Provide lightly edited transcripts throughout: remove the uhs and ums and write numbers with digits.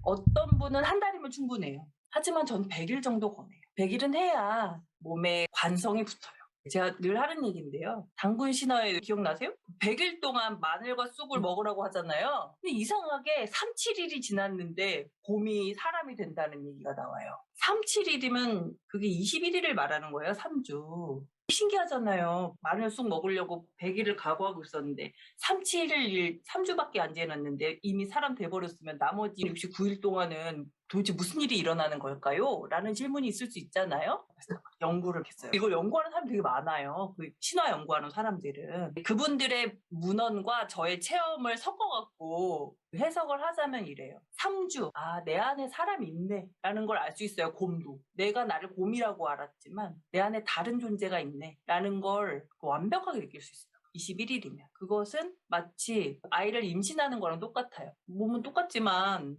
어떤 분은 한 달이면 충분해요. 하지만 전 100일 정도 권해요. 100일은 해야 몸에 관성이 붙어요. 제가 늘 하는 얘기인데요. 당군 신화에 기억나세요? 100일 동안 마늘과 쑥을 먹으라고 하잖아요. 근데 이상하게 3, 7일이 지났는데 곰이 사람이 된다는 얘기가 나와요. 3, 7일이면 그게 21일을 말하는 거예요. 3주. 신기하잖아요. 마늘 쑥 먹으려고 100일을 각오하고 있었는데 3, 7일, 3주밖에 안 지났는데 이미 사람 돼버렸으면 나머지 69일 동안은 도대체 무슨 일이 일어나는 걸까요? 라는 질문이 있을 수 있잖아요. 그래서 연구를 했어요. 이걸 연구하는 사람이 되게 많아요. 그 신화 연구하는 사람들은. 그분들의 문헌과 저의 체험을 섞어갖고 해석을 하자면 이래요. 3주, 내 안에 사람이 있네 라는 걸 알 수 있어요. 곰도. 내가 나를 곰이라고 알았지만 내 안에 다른 존재가 있네 라는 걸 완벽하게 느낄 수 있어요. 21일이면. 그것은 마치 아이를 임신하는 거랑 똑같아요. 몸은 똑같지만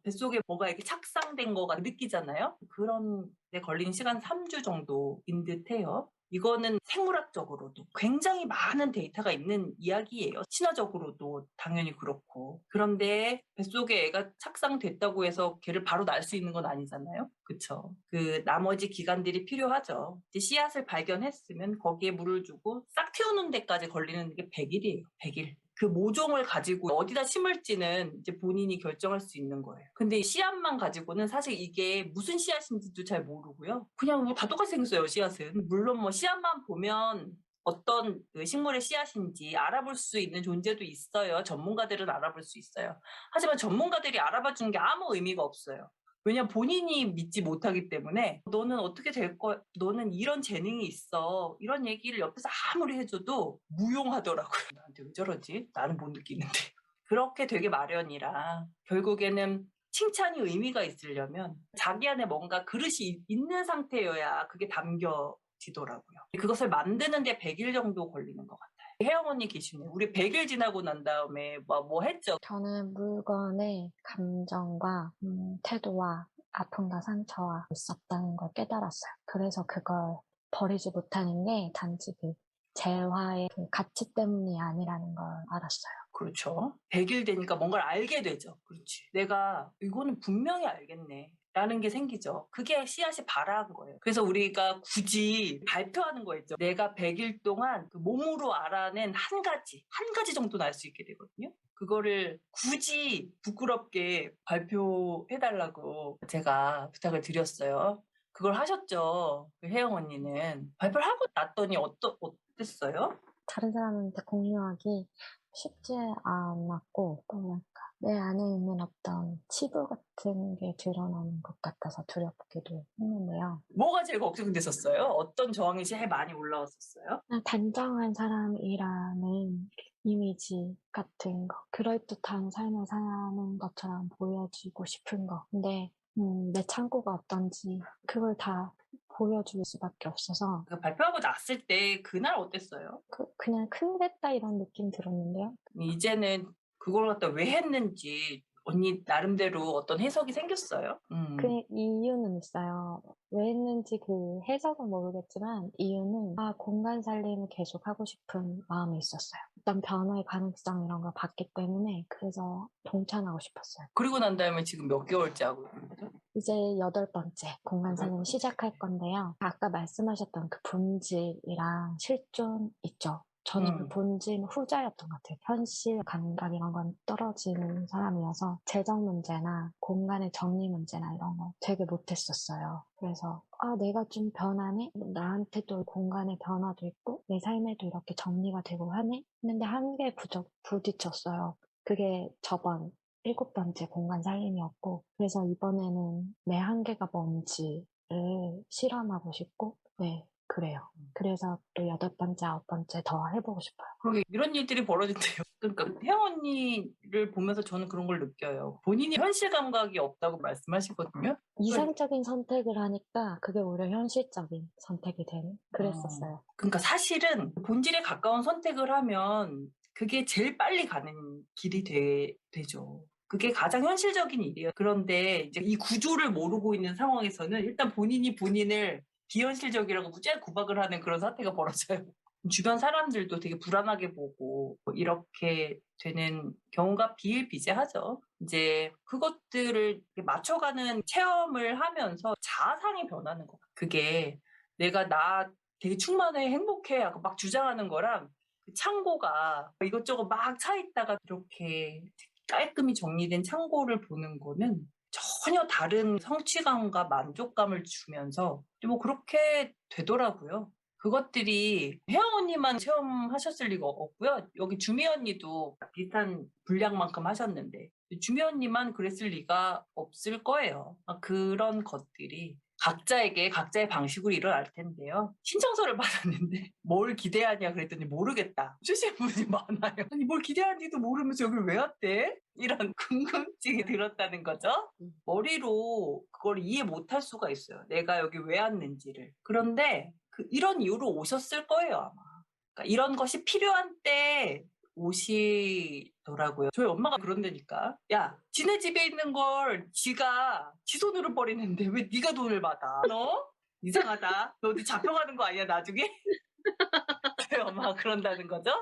뱃속에 뭐가 이렇게 착상된 거가 느끼잖아요. 그런 데 걸리는 시간 3주 정도인 듯해요. 이거는 생물학적으로도 굉장히 많은 데이터가 있는 이야기예요. 신화적으로도 당연히 그렇고. 그런데 뱃속에 애가 착상됐다고 해서 걔를 바로 낳을 수 있는 건 아니잖아요. 그쵸? 그 나머지 기간들이 필요하죠. 이제 씨앗을 발견했으면 거기에 물을 주고 싹 틔우는 데까지 걸리는 게 100일이에요. 100일. 그 모종을 가지고 어디다 심을지는 이제 본인이 결정할 수 있는 거예요. 근데 씨앗만 가지고는 사실 이게 무슨 씨앗인지도 잘 모르고요. 그냥 뭐 다 똑같이 생겼어요, 씨앗은. 물론 뭐 씨앗만 보면 어떤 그 식물의 씨앗인지 알아볼 수 있는 존재도 있어요. 전문가들은 알아볼 수 있어요. 하지만 전문가들이 알아봐 주는 게 아무 의미가 없어요. 왜냐면 본인이 믿지 못하기 때문에 너는 어떻게 될 거야? 너는 이런 재능이 있어. 이런 얘기를 옆에서 아무리 해줘도 무용하더라고요. 나한테 왜 저러지? 나는 못 느끼는데. 그렇게 되게 마련이라 결국에는 칭찬이 의미가 있으려면 자기 안에 뭔가 그릇이 있는 상태여야 그게 담겨지더라고요. 그것을 만드는데 100일 정도 걸리는 것 같아요. 혜영 언니 기준에 우리 100일 지나고 난 다음에 뭐 했죠? 저는 물건의 감정과 태도와 아픔과 상처와 있었다는 걸 깨달았어요. 그래서 그걸 버리지 못하는 게 단지 그 재화의 그 가치 때문이 아니라는 걸 알았어요. 그렇죠. 100일 되니까 뭔가를 알게 되죠. 그렇지. 내가 이거는 분명히 알겠네. 라는 게 생기죠. 그게 씨앗이 발아한 거예요. 그래서 우리가 굳이 발표하는 거 있죠. 내가 100일 동안 그 몸으로 알아낸 한 가지 정도는 알 수 있게 되거든요. 그거를 굳이 부끄럽게 발표해달라고 제가 부탁을 드렸어요. 그걸 하셨죠. 그 혜영 언니는. 발표를 하고 났더니 어땠어요? 다른 사람한테 공유하기 쉽지 않았고, 뭐랄까, 내 안에 있는 어떤 치부 같은 게 드러나는 것 같아서 두렵기도 했는데요. 뭐가 제일 걱정됐었어요? 어떤 저항이 제일 많이 올라왔었어요? 그냥 단정한 사람이라는 이미지 같은 거, 그럴듯한 삶을 사는 것처럼 보여지고 싶은 거. 근데 내 창고가 어떤지 그걸 다 보여줄 수밖에 없어서 그 발표하고 났을 때 그날 어땠어요? 그냥 큰일했다 이런 느낌 들었는데요. 이제는 그걸 갖다 왜 했는지 언니 나름대로 어떤 해석이 생겼어요? 그 이유는 있어요. 왜 했는지 그 해석은 모르겠지만 이유는 공간 살림을 계속 하고 싶은 마음이 있었어요. 어떤 변화의 가능성 이런 걸 봤기 때문에 그래서 동참하고 싶었어요. 그리고 난 다음에 지금 몇 개월째 하고 있는 거죠? 이제 8번째 공간 살림 시작할 건데요. 아까 말씀하셨던 그 본질이랑 실존 있죠. 저는 그 본질 후자였던 것 같아요. 현실 감각 이런 건 떨어지는 사람이어서 재정 문제나 공간의 정리 문제나 이런 거 되게 못했었어요. 그래서 내가 좀 변하네? 나한테도 공간의 변화도 있고 내 삶에도 이렇게 정리가 되고 하네? 했는데 한계에 부딪혔어요. 그게 저번 7번째 공간 살림이었고, 그래서 이번에는 내 한계가 뭔지를 실험하고 싶고, 네, 그래요. 그래서 또 8번째, 9번째 더 해보고 싶어요. 그러게 이런 일들이 벌어진대요. 그러니까 혜영 언니를 보면서 저는 그런 걸 느껴요. 본인이 현실 감각이 없다고 말씀하시거든요. 이상적인 선택을 하니까 그게 오히려 현실적인 선택이 되는 그랬었어요. 그러니까 사실은 본질에 가까운 선택을 하면 그게 제일 빨리 가는 길이 되죠. 그게 가장 현실적인 일이에요. 그런데 이제 이 구조를 모르고 있는 상황에서는 일단 본인이 본인을 비현실적이라고 무지하게 구박을 하는 그런 사태가 벌어져요. 주변 사람들도 되게 불안하게 보고 이렇게 되는 경우가 비일비재하죠. 이제 그것들을 맞춰가는 체험을 하면서 자아상이 변하는 것 같아요. 그게 내가 나 되게 충만해 행복해 하고 막 주장하는 거랑 그 창고가 이것저것 막 차 있다가 이렇게 깔끔히 정리된 창고를 보는 거는 전혀 다른 성취감과 만족감을 주면서 뭐 그렇게 되더라고요. 그것들이 혜영 언니만 체험하셨을 리가 없고요. 여기 주미 언니도 비슷한 분량만큼 하셨는데 주미 언니만 그랬을 리가 없을 거예요. 그런 것들이 각자에게 각자의 방식으로 일어날 텐데요. 신청서를 받았는데 뭘 기대하냐 그랬더니 모르겠다. 주신 분이 많아요. 아니 뭘 기대하는지도 모르면서 여기 왜 왔대? 이런 궁금증이 들었다는 거죠. 머리로 그걸 이해 못할 수가 있어요. 내가 여기 왜 왔는지를. 그런데 이런 이유로 오셨을 거예요, 아마. 그러니까 이런 것이 필요한 때 오시더라고요. 저희 엄마가 그런다니까. 야, 지네 집에 있는 걸 지가 지 손으로 버리는데 왜 네가 돈을 받아? 너? 이상하다. 너 어디 잡혀가는 거 아니야, 나중에? 저희 엄마가 그런다는 거죠.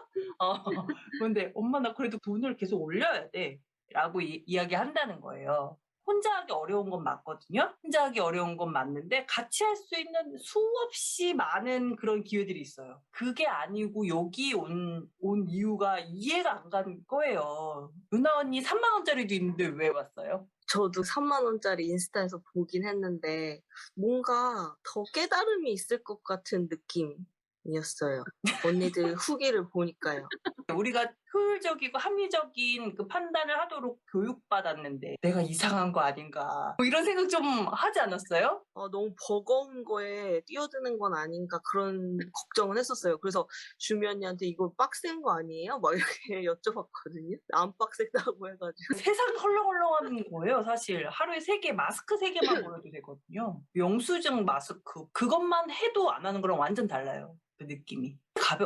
근데 엄마 나 그래도 돈을 계속 올려야 돼. 라고 이야기한다는 거예요. 혼자 하기 어려운 건 맞거든요. 혼자 하기 어려운 건 맞는데 같이 할 수 있는 수없이 많은 그런 기회들이 있어요. 그게 아니고 여기 온 이유가 이해가 안 가는 거예요. 누나 언니 3만 원짜리도 있는데 왜 왔어요? 저도 3만 원짜리 인스타에서 보긴 했는데 뭔가 더 깨달음이 있을 것 같은 느낌이었어요. 언니들 후기를 보니까요. 우리가 효율적이고 합리적인 그 판단을 하도록 교육받았는데 내가 이상한 거 아닌가 뭐 이런 생각 좀 하지 않았어요? 너무 버거운 거에 뛰어드는 건 아닌가 그런 걱정은 했었어요. 그래서 주미 언니한테 이거 빡센 거 아니에요? 막 이렇게 여쭤봤거든요. 안 빡셌다고 해가지고. 세상 헐렁헐렁한 거예요 사실. 하루에 3개 마스크 3개만 걸어도 되거든요. 영수증 마스크 그것만 해도 안 하는 거랑 완전 달라요. 그 느낌이.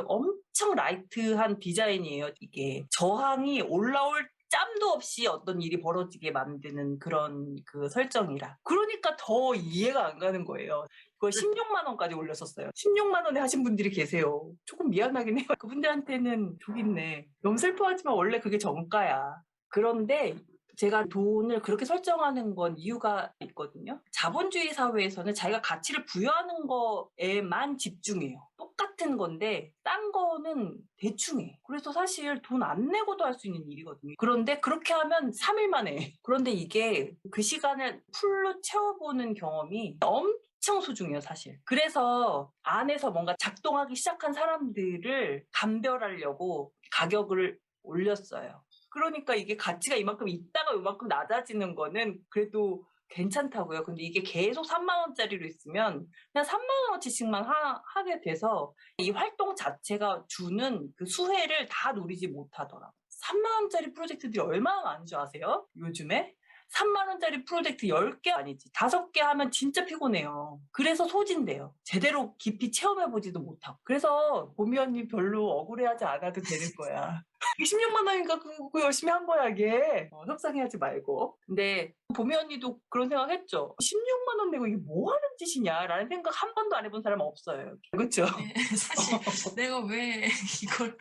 엄청 라이트한 디자인이에요. 이게 저항이 올라올 짬도 없이 어떤 일이 벌어지게 만드는 그런 그 설정이라. 그러니까 더 이해가 안 가는 거예요. 그걸 16만 원까지 올렸었어요. 16만 원에 하신 분들이 계세요. 조금 미안하긴 해요. 그분들한테는 좋겠네. 너무 슬퍼하지만 원래 그게 정가야. 그런데 제가 돈을 그렇게 설정하는 건 이유가 있거든요. 자본주의 사회에서는 자기가 가치를 부여하는 거에만 집중해요. 똑같은 건데 딴 거는 대충 해. 그래서 사실 돈 안 내고도 할 수 있는 일이거든요. 그런데 그렇게 하면 3일 만에. 그런데 이게 그 시간을 풀로 채워보는 경험이 엄청 소중해요, 사실. 그래서 안에서 뭔가 작동하기 시작한 사람들을 감별하려고 가격을 올렸어요. 그러니까 이게 가치가 이만큼 있다가 이만큼 낮아지는 거는 그래도 괜찮다고요. 근데 이게 계속 3만 원짜리로 있으면 그냥 3만 원어치씩만 하게 돼서 이 활동 자체가 주는 그 수혜를 다 누리지 못하더라고요. 3만 원짜리 프로젝트들이 얼마나 많은 줄 아세요? 요즘에? 3만 원짜리 프로젝트 10개 아니지. 5개 하면 진짜 피곤해요. 그래서 소진돼요. 제대로 깊이 체험해보지도 못하고. 그래서 보미 언니 별로 억울해하지 않아도 되는 거야. 16만 원인가 그거 열심히 한 거야 이게. 속상해하지 말고. 근데 보미 언니도 그런 생각 했죠. 16만 원 내고 이게 뭐 하는 짓이냐 라는 생각 한 번도 안 해본 사람은 없어요. 그렇죠? 네, 사실 내가 왜 이걸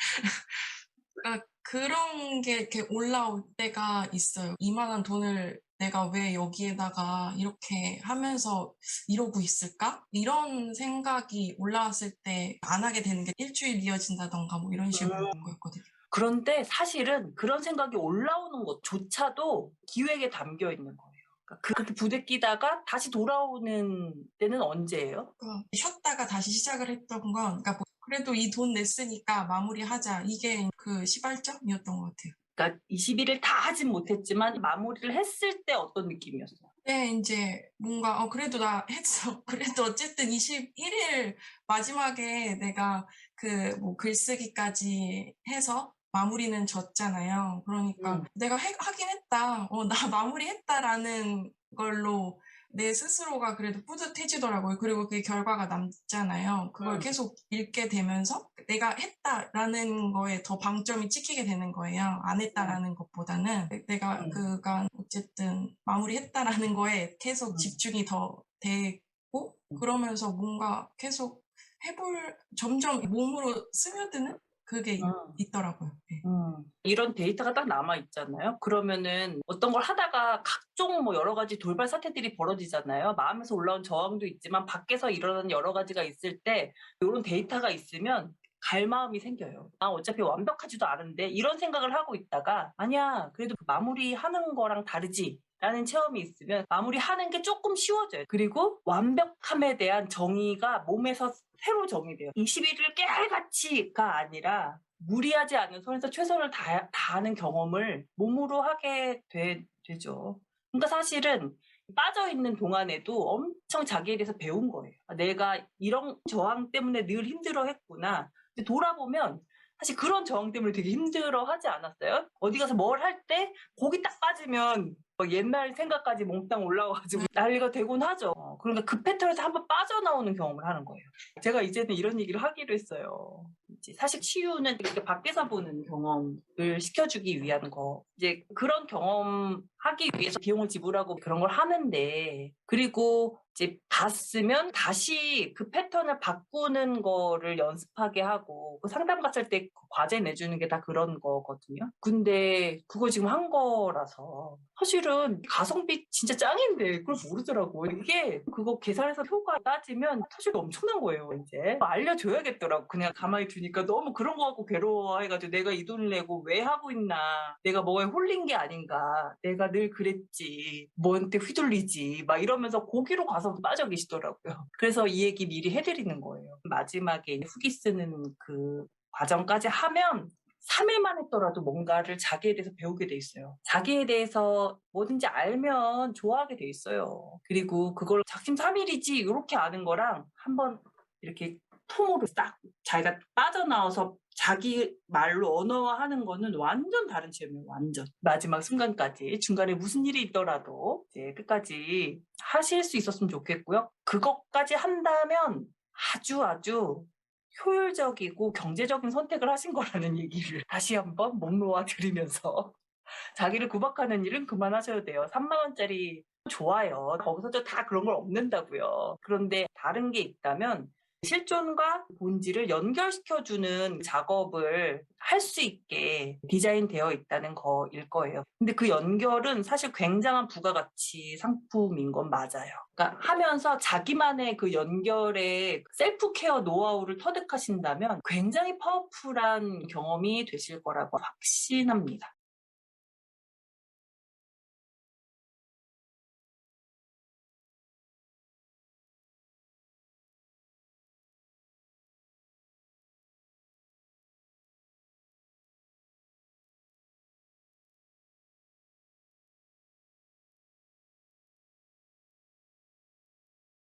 그러니까 그런 게 이렇게 올라올 때가 있어요. 이만한 돈을 내가 왜 여기에다가 이렇게 하면서 이러고 있을까? 이런 생각이 올라왔을 때 안 하게 되는 게 일주일 이어진다던가 뭐 이런 식으로 보였거든요. 그런데 사실은 그런 생각이 올라오는 것조차도 기획에 담겨 있는 거예요. 그러니까 그렇게 부대끼다가 다시 돌아오는 때는 언제예요? 쉬었다가 다시 시작을 했던 건 그러니까 뭐 그래도 이 돈 냈으니까 마무리하자. 이게 그 시발점이었던 것 같아요. 그러니까 21일 다 하진 못했지만 마무리를 했을 때 어떤 느낌이었어요? 네, 이제 뭔가 그래도 나 했어. 그래도 어쨌든 21일 마지막에 내가 그 뭐 글쓰기까지 해서 마무리는 졌잖아요. 그러니까 내가 하긴 했다. 나 마무리했다라는 걸로 내 스스로가 그래도 뿌듯해지더라고요. 그리고 그 결과가 남잖아요. 그걸 계속 읽게 되면서 내가 했다라는 거에 더 방점이 찍히게 되는 거예요. 안 했다라는 것보다는 내가 그간 어쨌든 마무리했다라는 거에 계속 집중이 더 되고 그러면서 뭔가 계속 점점 몸으로 스며드는 그게 있더라고요. 네. 이런 데이터가 딱 남아 있잖아요. 그러면은 어떤 걸 하다가 각종 뭐 여러 가지 돌발 사태들이 벌어지잖아요. 마음에서 올라온 저항도 있지만 밖에서 일어나는 여러 가지가 있을 때 이런 데이터가 있으면 갈 마음이 생겨요. 아, 어차피 완벽하지도 않은데 이런 생각을 하고 있다가 아니야, 그래도 마무리하는 거랑 다르지. 라는 체험이 있으면 마무리하는 게 조금 쉬워져요. 그리고 완벽함에 대한 정의가 몸에서 새로 정의돼요. 21일 깨알같이가 아니라 무리하지 않은 선에서 최선을 다하는 경험을 몸으로 하게 되죠. 그러니까 사실은 빠져있는 동안에도 엄청 자기에 대해서 배운 거예요. 내가 이런 저항 때문에 늘 힘들어 했구나. 근데 돌아보면 사실 그런 저항 때문에 되게 힘들어 하지 않았어요? 어디 가서 뭘 할 때 거기 딱 빠지면 옛날 생각까지 몽땅 올라와가지고 난리가 되곤 하죠. 그러니까 그 패턴에서 한번 빠져나오는 경험을 하는 거예요. 제가 이제는 이런 얘기를 하기로 했어요. 이제 사실 치유는 이렇게 밖에서 보는 경험을 시켜주기 위한 거. 이제 그런 경험 하기 위해서 비용을 지불하고 그런 걸 하는데, 그리고 이제 봤으면 다시 그 패턴을 바꾸는 거를 연습하게 하고, 그 상담 갔을 때 과제 내주는 게 다 그런 거거든요. 근데 그거 지금 한 거라서 사실은 가성비 진짜 짱인데 그걸 모르더라고. 이게 그거 계산해서 효과 따지면 사실 엄청난 거예요. 이제 알려줘야겠더라고. 그냥 가만히 두니까 너무 그런 거 갖고 괴로워해가지고 내가 이 돈을 내고 왜 하고 있나, 내가 뭐에 홀린 게 아닌가, 내가 늘 그랬지, 뭐한테 휘둘리지 막 이러면서 거기로 가서 빠져 계시더라고요. 그래서 이 얘기 미리 해드리는 거예요. 마지막에 후기 쓰는 그 과정까지 하면 3일만 했더라도 뭔가를 자기에 대해서 배우게 돼 있어요. 자기에 대해서 뭐든지 알면 좋아하게 돼 있어요. 그리고 그걸 작심삼일이지 이렇게 아는 거랑 한번 이렇게 통으로 딱 자기가 빠져나와서 자기 말로 언어화하는 거는 완전 다른 체험이에요. 완전. 마지막 순간까지 중간에 무슨 일이 있더라도 이제 끝까지 하실 수 있었으면 좋겠고요. 그것까지 한다면 아주 효율적이고 경제적인 선택을 하신 거라는 얘기를 다시 한번 목 놓아 드리면서 자기를 구박하는 일은 그만하셔야 돼요. 3만 원짜리 좋아요. 거기서도 다 그런 걸 얻는다고요. 그런데 다른 게 있다면 실존과 본질을 연결시켜주는 작업을 할 수 있게 디자인되어 있다는 거일 거예요. 근데 그 연결은 사실 굉장한 부가가치 상품인 건 맞아요. 그러니까 하면서 자기만의 그 연결의 셀프 케어 노하우를 터득하신다면 굉장히 파워풀한 경험이 되실 거라고 확신합니다.